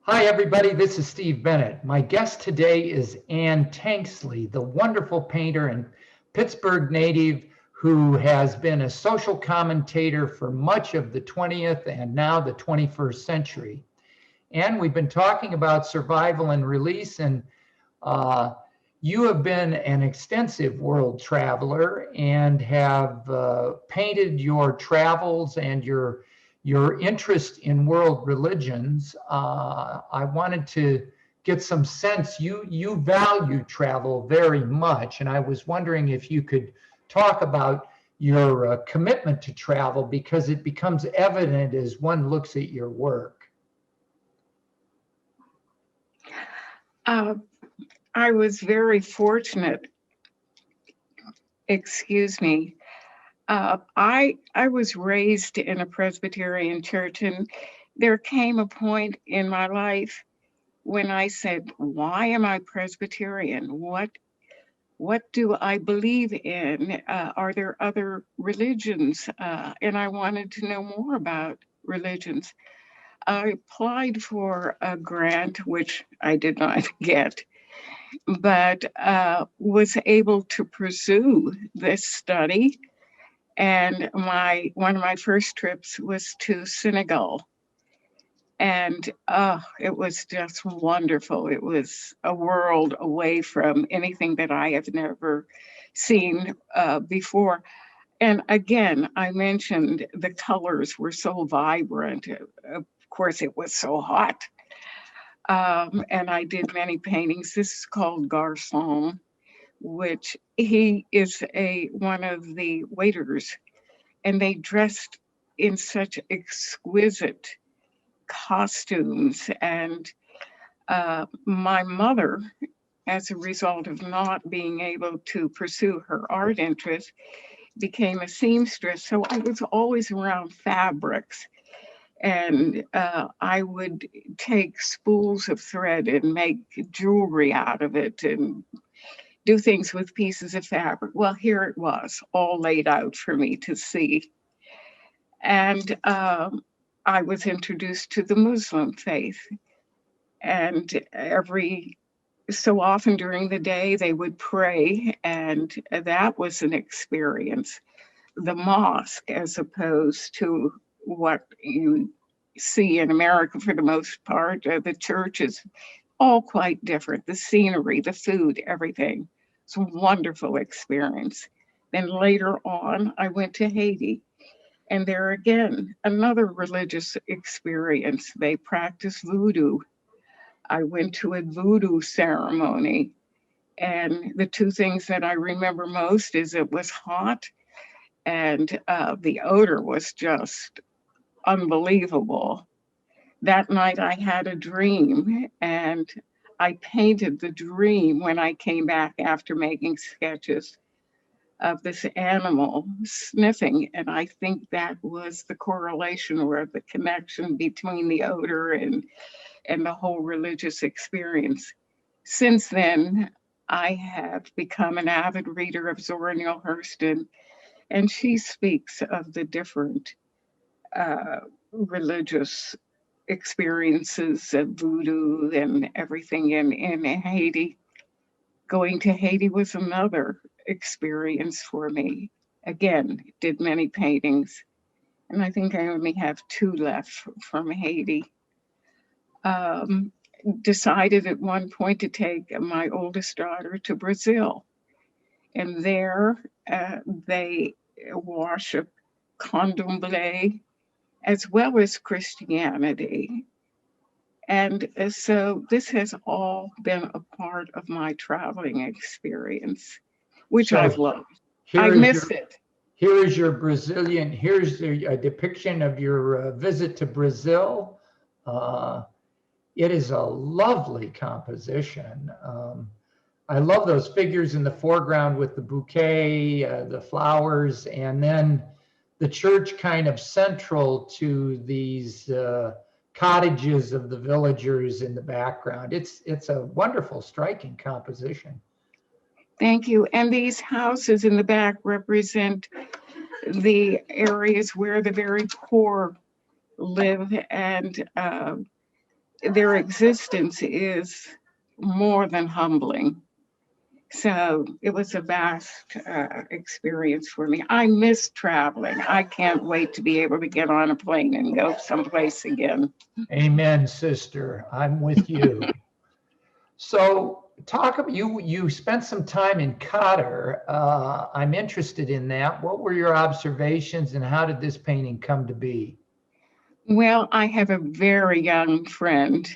Hi, everybody. This is Steve Bennett. My guest today is Ann Tanksley, the wonderful painter and Pittsburgh native who has been a social commentator for much of the 20th and now the 21st century. And we've been talking about survival and release, and you have been an extensive world traveler and have painted your travels and your interest in world religions. I wanted to get some sense. You value travel very much, and I was wondering if you could talk about your commitment to travel, because it becomes evident as one looks at your work. I was very fortunate. Excuse me. I was raised in a Presbyterian church, and there came a point in my life when I said, "Why am I Presbyterian? What do I believe in? Are there other religions?" And I wanted to know more about religions. I applied for a grant, which I did not get, but was able to pursue this study. And one of my first trips was to Senegal. And it was just wonderful. It was a world away from anything that I have never seen before. And again, I mentioned the colors were so vibrant. Of course, it was so hot. And I did many paintings. This is called Garçon, which he is one of the waiters, and they dressed in such exquisite costumes. And my mother, as a result of not being able to pursue her art interest, became a seamstress. So I was always around fabrics. And I would take spools of thread and make jewelry out of it and do things with pieces of fabric. Well, here it was, all laid out for me to see. And I was introduced to the Muslim faith. And every so often during the day, they would pray, and that was an experience. The mosque, as opposed to what you see in America for the most part, the church is all quite different. The scenery, the food, everything. It's a wonderful experience. Then later on, I went to Haiti. And there again, another religious experience. They practice voodoo. I went to a voodoo ceremony. And the two things that I remember most is it was hot, and the odor was just unbelievable. That night I had a dream, and I painted the dream when I came back after making sketches of this animal sniffing. And I think that was the correlation or the connection between the odor and the whole religious experience. Since then, I have become an avid reader of Zora Neale Hurston, and she speaks of the different religious experiences of voodoo and everything in Haiti. Going to Haiti was another experience for me. Again, did many paintings, and I think I only have two left from Haiti. Um, Decided at one point to take my oldest daughter to Brazil, and there they worship candomblé as well as Christianity. And so this has all been a part of my traveling experience, which I've So loved. I here is missed your it. here is your Brazilian. Here's a depiction of your visit to Brazil. Uh, it is a lovely composition. I love those figures in the foreground with the bouquet, the flowers, and then the church kind of central to these cottages of the villagers in the background. It's a wonderful, striking composition. Thank you. And these houses in the back represent the areas where the very poor live, and their existence is more than humbling. So it was a vast experience for me. I miss traveling. I can't wait to be able to get on a plane and go someplace again. Amen, sister. I'm with you. So you spent some time in Qatar. I'm interested in that. What were your observations and how did this painting come to be? Well, I have a very young friend.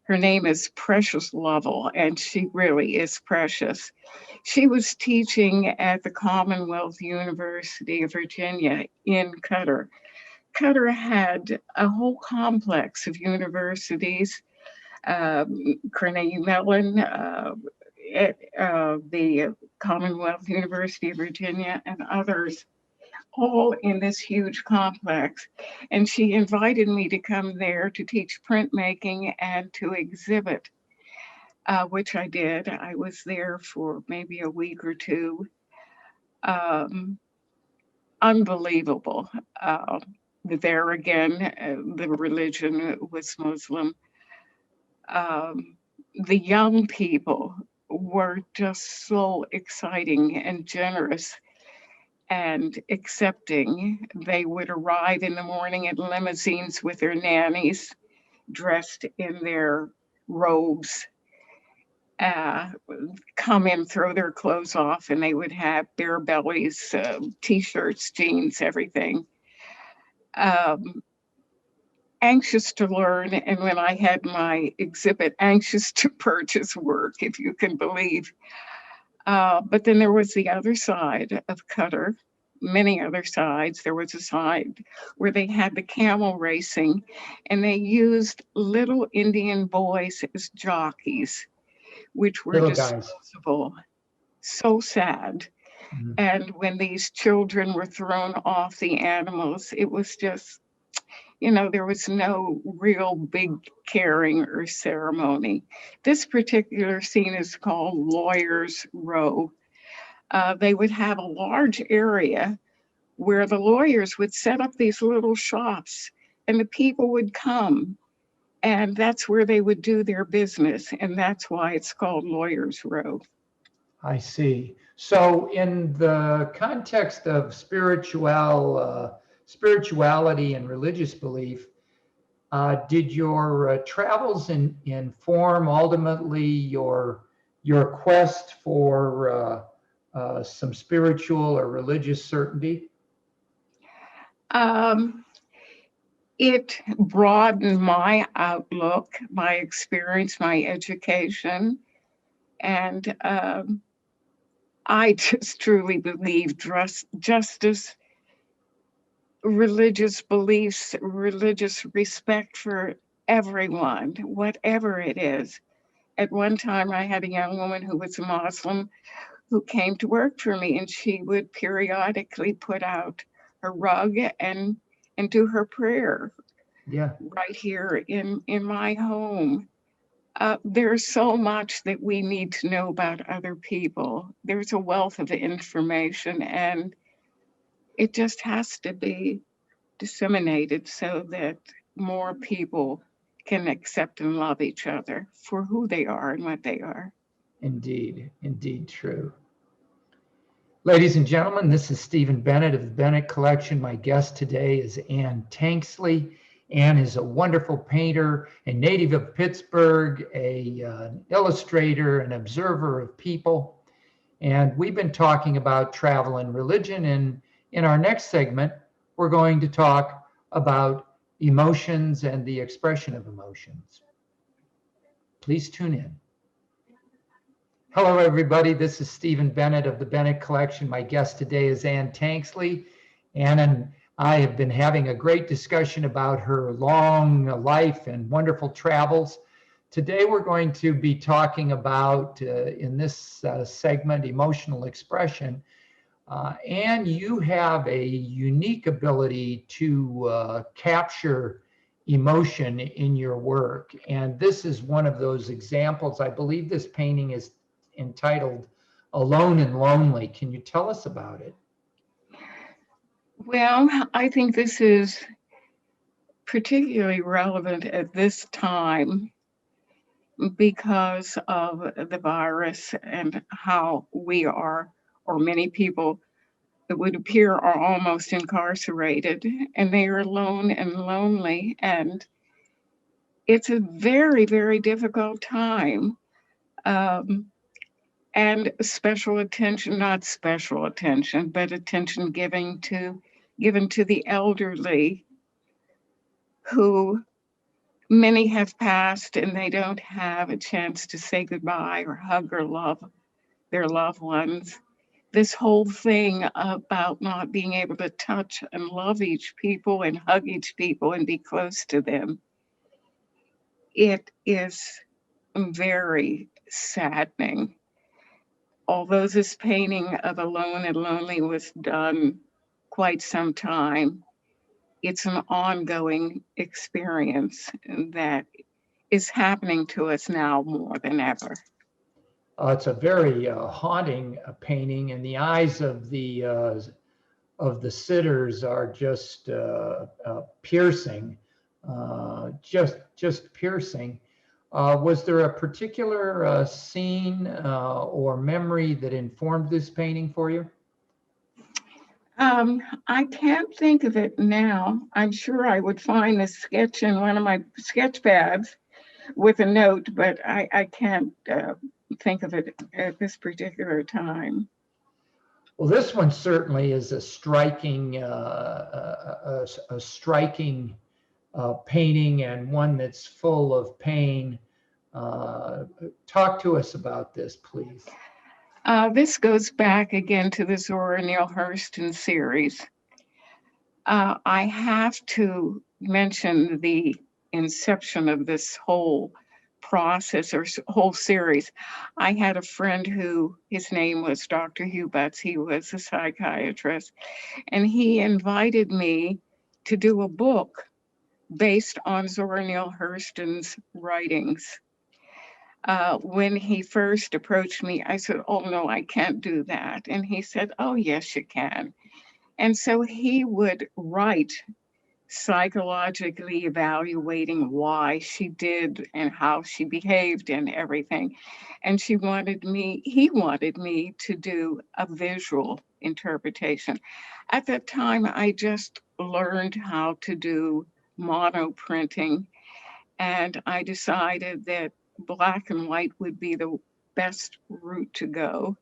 Her name is Precious Lovell, and she really is precious. She was teaching at the Commonwealth University of Virginia in Qatar. Qatar had a whole complex of universities, Carnegie Mellon, at the Commonwealth University of Virginia, and others, all in this huge complex. And she invited me to come there to teach printmaking and to exhibit, which I did. I was there for maybe a week or two. Um, Unbelievable. There again, the religion was Muslim. Um, the young people were just so exciting and generous and accepting. They would arrive in the morning in limousines with their nannies, dressed in their robes, uh, come in, throw their clothes off, and they would have bare bellies, t-shirts, jeans, everything. Um, Anxious to learn, and when I had my exhibit, anxious to purchase work, if you can believe. But then there was the other side of Qatar, many other sides. There was a side where they had the camel racing, and they used little Indian boys as jockeys, which were Little guys. disposable. So sad. Mhm. And when these children were thrown off the animals, it was just, there was no real big caring or ceremony. This particular scene is called Lawyers Row. They would have a large area where the lawyers would set up these little shops and the people would come, and that's where they would do their business. And that's why it's called Lawyers Row. I see. So in the context of spirituality and religious belief, did your travels inform ultimately your quest for some spiritual or religious certainty? Um, it broadened my outlook, my experience, my education. And I just truly believe justice, religious beliefs, religious respect for everyone, whatever it is. At one time, I had a young woman who was a Muslim who came to work for me, and she would periodically put out her rug and do her prayer Yeah, right here in my home. There's so much that we need to know about other people. There's a wealth of information, and it just has to be disseminated so that more people can accept and love each other for who they are and what they are. indeed true. Ladies and gentlemen, this is Stephen Bennett of the Bennett Collection. My guest today is Ann Tanksley. Ann is a wonderful painter, a native of Pittsburgh, an illustrator, an observer of people. And we've been talking about travel and religion. And in our next segment, we're going to talk about emotions and the expression of emotions. Please tune in. Hello, everybody. This is Stephen Bennett of the Bennett Collection. My guest today is Ann Tanksley. Ann and I have been having a great discussion about her long life and wonderful travels. Today, we're going to be talking about, in this segment, emotional expression. Ann, you have a unique ability to capture emotion in your work. And this is one of those examples. I believe this painting is entitled Alone and Lonely. Can you tell us about it? Well, I think this is particularly relevant at this time because of the virus and how we are, or many people, it would appear, are almost incarcerated, and they are alone and lonely. And it's a very, very difficult time. Um, and special attention, not special attention, but attention given to the elderly, who many have passed and they don't have a chance to say goodbye or hug or love their loved ones. This whole thing about not being able to touch and love each people and hug each people and be close to them, it is very saddening. Although this painting of Alone and Lonely was done quite some time, it's an ongoing experience that is happening to us now more than ever. It's a very haunting painting, and the eyes of the sitters are just piercing, just piercing. Was there a particular scene or memory that informed this painting for you? I can't think of it now. I'm sure I would find a sketch in one of my sketch pads with a note, but I can't think of it at this particular time. Well, this one certainly is a striking, painting, and one that's full of pain. Talk to us about this, please. This goes back again to the Zora Neale Hurston series. I have to mention the inception of this whole process or whole series. I had a friend who, his name was Dr. Hugh Butts. He was a psychiatrist, and he invited me to do a book based on Zora Neale Hurston's writings. When he first approached me, I said, "Oh, no, I can't do that." And he said, "Oh, yes, you can." And so he would write psychologically evaluating why she did and how she behaved and everything. And he wanted me to do a visual interpretation. At that time, I just learned how to do mono printing, and I decided that black and white would be the best route to go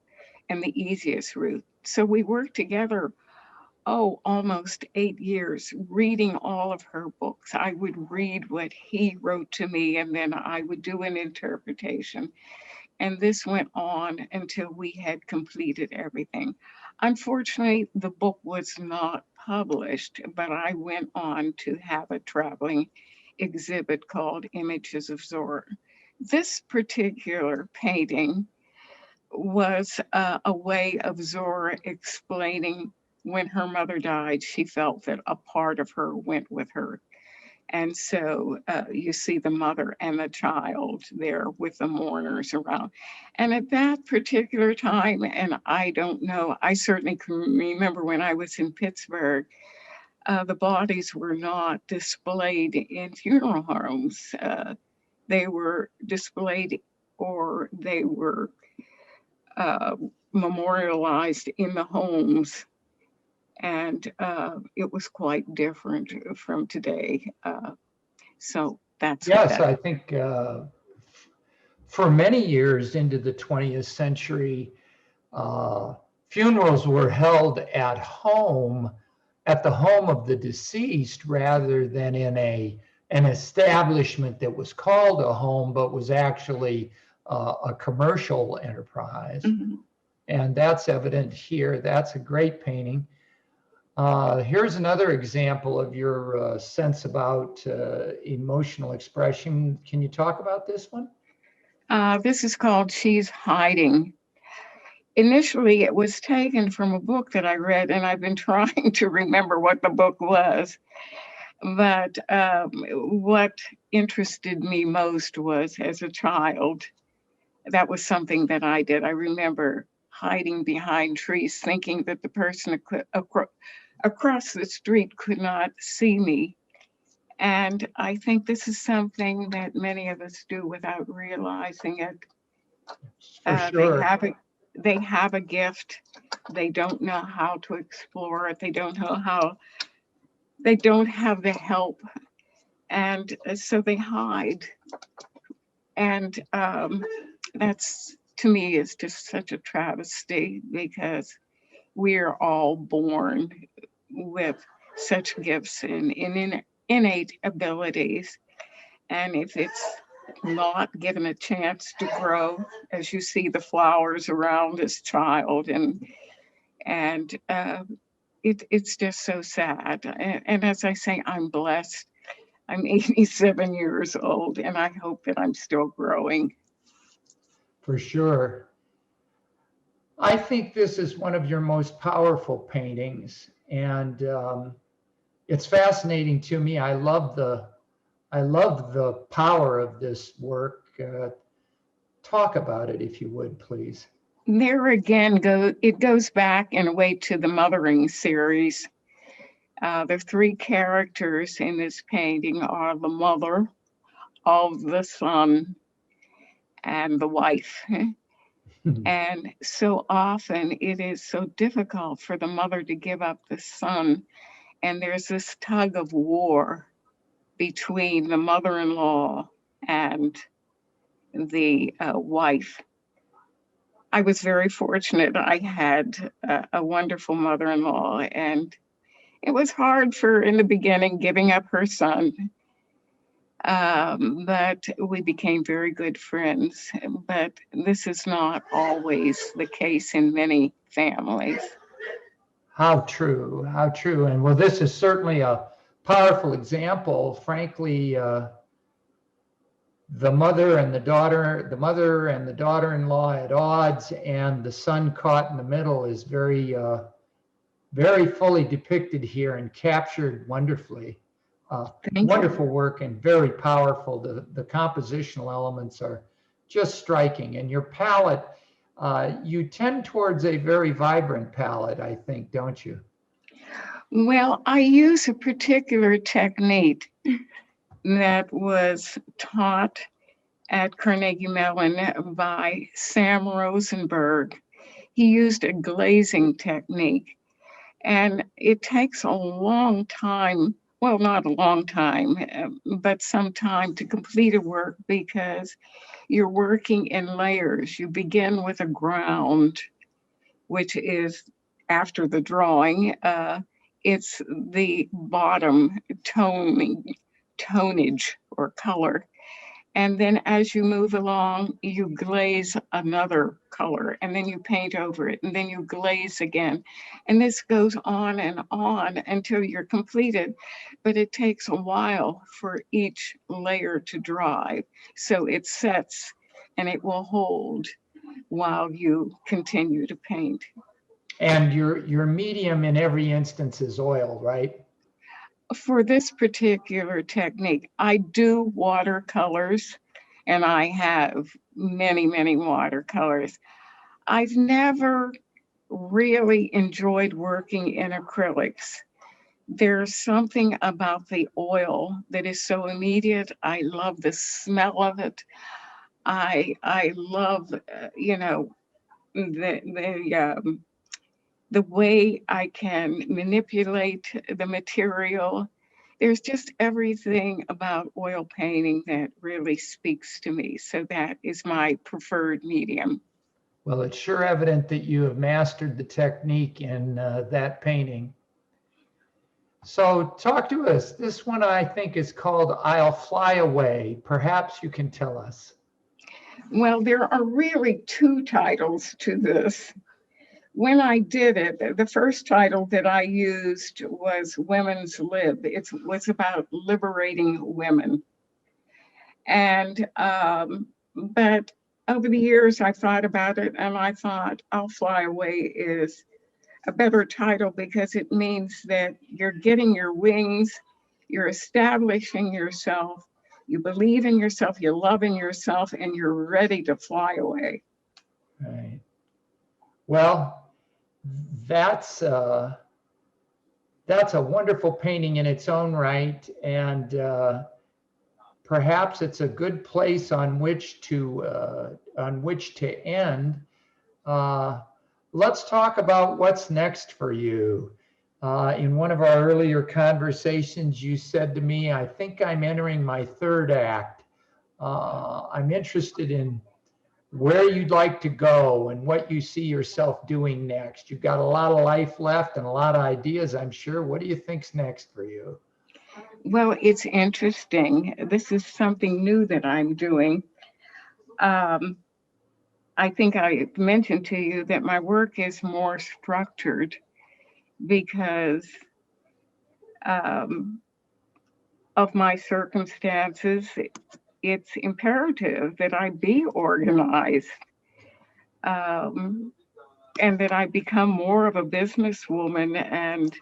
and the easiest route. So we worked together, almost 8 years, reading all of her books. I would read what he wrote to me, and then I would do an interpretation. And this went on until we had completed everything. Unfortunately, the book was not published, but I went on to have a traveling exhibit called Images of Zora. This particular painting was a way of Zora explaining when her mother died, she felt that a part of her went with her. And so you see the mother and the child there with the mourners around. And at that particular time, and I don't know, I certainly can remember when I was in Pittsburgh, the bodies were not displayed in funeral homes. They were displayed, or they were memorialized in the homes. And it was quite different from today. So that's what Yes, that. I think for many years into the 20th century, funerals were held at home, at the home of the deceased, rather than in an establishment that was called a home, but was actually a commercial enterprise. Mhm. And that's evident here. That's a great painting. Here's another example of your sense about emotional expression. Can you talk about this one? This is called She's Hiding. Initially, it was taken from a book that I read, and I've been trying to remember what the book was. But what interested me most was, as a child, that was something that I did. I remember hiding behind trees, thinking that the person across the street could not see me. And I think this is something that many of us do without realizing it. For They sure. have a gift. They don't know how to explore it. They don't know how. They don't have the help, and so they hide. And that's, to me, is just such a travesty, because we are all born with such gifts and innate abilities. And if it's not given a chance to grow, as you see the flowers around this child, and it's just so sad. And as I say, I'm blessed. I'm 87 years old, and I hope that I'm still growing. For sure. I think this is one of your most powerful paintings, and it's fascinating to me. I love the power of this work. Talk about it, if you would, please. There again, it goes back in a way to the Mothering series. The three characters in this painting are the mother of the son and the wife. And so often it is so difficult for the mother to give up the son. And there's this tug of war between the mother-in-law and the wife. I was very fortunate. I had a wonderful mother-in-law, and it was hard for, in the beginning, giving up her son. But we became very good friends. But this is not always the case in many families. How true, how true. And well, this is certainly a powerful example. Frankly, the mother and the daughter-in-law at odds, and the son caught in the middle is very, very fully depicted here and captured wonderfully. Wonderful work and very powerful. The compositional elements are just striking. And your palette, you tend towards a very vibrant palette, I think, don't you? Well, I use a particular technique that was taught at Carnegie Mellon by Sam Rosenberg. He used a glazing technique, and it takes a long time, well, not a long time, but some time to complete a work, because you're working in layers. You begin with a ground, which is, after the drawing, it's the bottom tonage or color. And then as you move along, you glaze another color, and then you paint over it, and then you glaze again. And this goes on until you're completed. But it takes a while for each layer to dry. So it sets and it will hold while you continue to paint. And your medium in every instance is oil, right? For this particular technique, I do watercolors, and I have many, many watercolors. I've never really enjoyed working in acrylics. There's something about the oil that is so immediate. I love the smell of it. I love, the way I can manipulate the material. There's just everything about oil painting that really speaks to me. So that is my preferred medium. Well, it's sure evident that you have mastered the technique in that painting. So talk to us. This one I think is called I'll Fly Away. Perhaps you can tell us. Well, there are really two titles to this. When I did it, the first title that I used was Women's Lib. It was about liberating women. And, but over the years, I thought about it, and I thought I'll Fly Away is a better title, because it means that you're getting your wings, you're establishing yourself, you believe in yourself, you love in yourself, and you're ready to fly away. Right. Well, that's that's a wonderful painting in its own right, and perhaps it's a good place on which to end. Let's talk about what's next for you. In one of our earlier conversations, you said to me, "I think I'm entering my third act." I'm interested in where you'd like to go and what you see yourself doing next. You've got a lot of life left and a lot of ideas, I'm sure. What do you think's next for you? Well, it's interesting. This is something new that I'm doing. Um, I think I mentioned to you that my work is more structured because um, of my circumstances. It's imperative that I be organized, um, and that I become more of a businesswoman and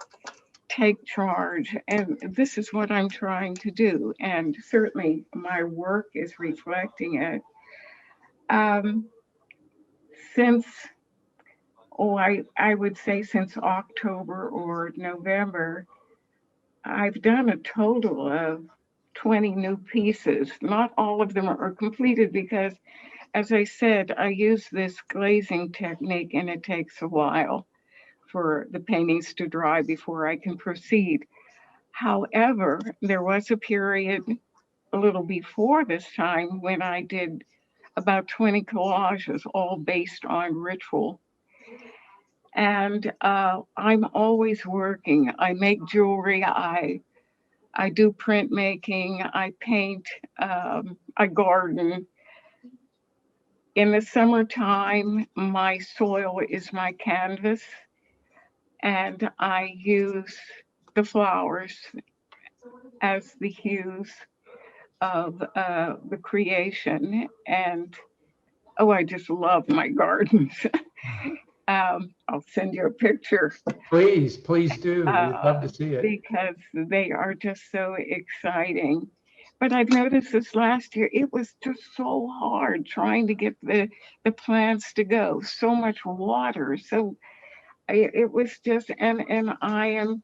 take charge. And this is what I'm trying to do. And certainly my work is reflecting it. Um, since, I would say since October or November, I've done a total of 20 new pieces. Not all of them are completed because, as I said, I use this glazing technique and it takes a while for the paintings to dry before I can proceed. However, there was a period a little before this time when I did about 20 collages, all based on ritual. And I'm always working. I make jewelry. I do printmaking. I paint. I garden. In the summertime, my soil is my canvas, and I use the flowers as the hues of the creation. And oh, I just love my gardens. I'll send you a picture Please do. We'd love to see it. because they are just so exciting. But I've noticed this last year, it was just so hard trying to get the plants to go. So much water. So it was just, and I am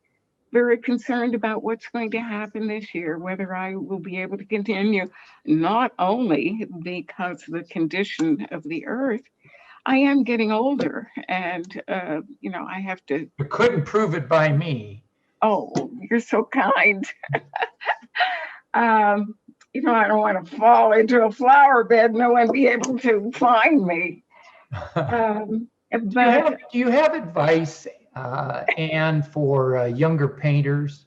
very concerned about what's going to happen this year, whether I will be able to continue, not only because of the condition of the earth. I am getting older, and I have to. You couldn't prove it by me. Oh, you're so kind. um, I don't want to fall into a flower bed, no one be able to find me. But Do you have advice, Anne, for younger painters?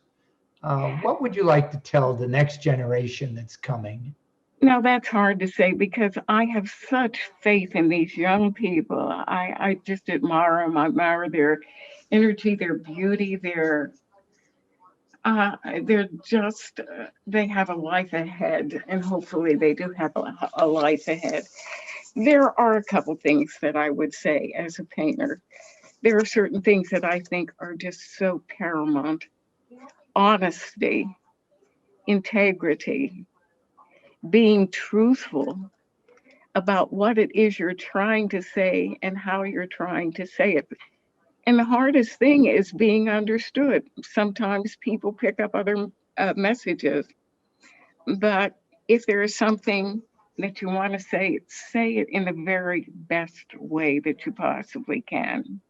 What would you like to tell the next generation that's coming? now that's hard to say because I have such faith in these young people. I just admire them. I admire their energy, their beauty, they're just they have a life ahead, and hopefully they do have a life ahead. There are a couple things that I would say as a painter. There are certain things that I think are just so paramount: honesty, integrity, being truthful about what it is you're trying to say and how you're trying to say it. And the hardest thing is being understood. Sometimes people pick up other messages, but if there is something that you want to say it in the very best way that you possibly can.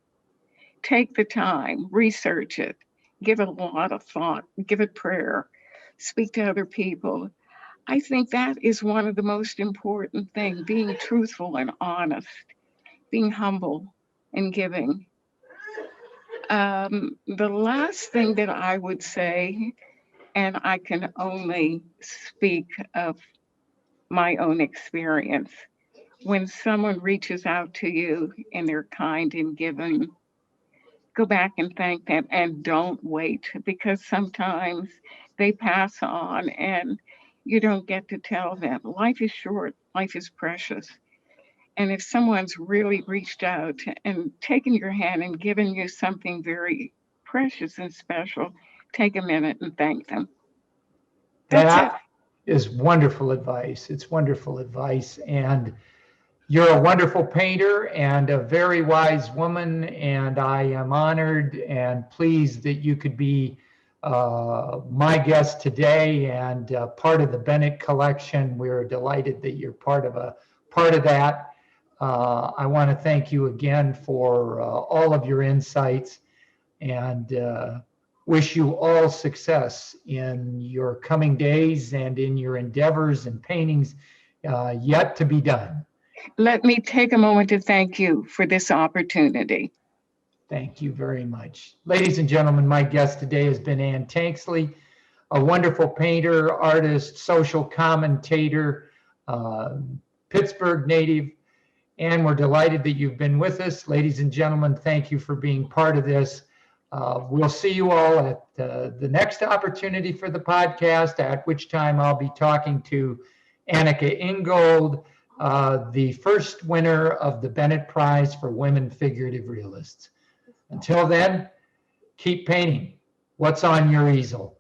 Take the time, research it, give it a lot of thought, give it prayer, speak to other people. I think that is one of the most important things, being truthful and honest, being humble and giving. The last thing that I would say, and I can only speak of my own experience, when someone reaches out to you and they're kind and giving, go back and thank them and don't wait because sometimes they pass on and you don't get to tell them. Life is short, life is precious. And if someone's really reached out and taken your hand and given you something very precious and special, take a minute and thank them. That's it. That is wonderful advice. It's wonderful advice. And You're a wonderful painter and a very wise woman, and I am honored and pleased that you could be my guest today and part of the Bennett collection. We're delighted that you're part of that. I want to thank you again for all of your insights and wish you all success in your coming days and in your endeavors and paintings yet to be done. Let me take a moment to thank you for this opportunity. Thank you very much. Ladies and gentlemen, my guest today has been Ann Tanksley, a wonderful painter, artist, social commentator, Pittsburgh native. And we're delighted that you've been with us. Ladies and gentlemen, thank you for being part of this. We'll see you all at the next opportunity for the podcast, at which time I'll be talking to Annika Ingold, the first winner of the Bennett Prize for Women Figurative Realists. Until then, keep painting. What's on your easel?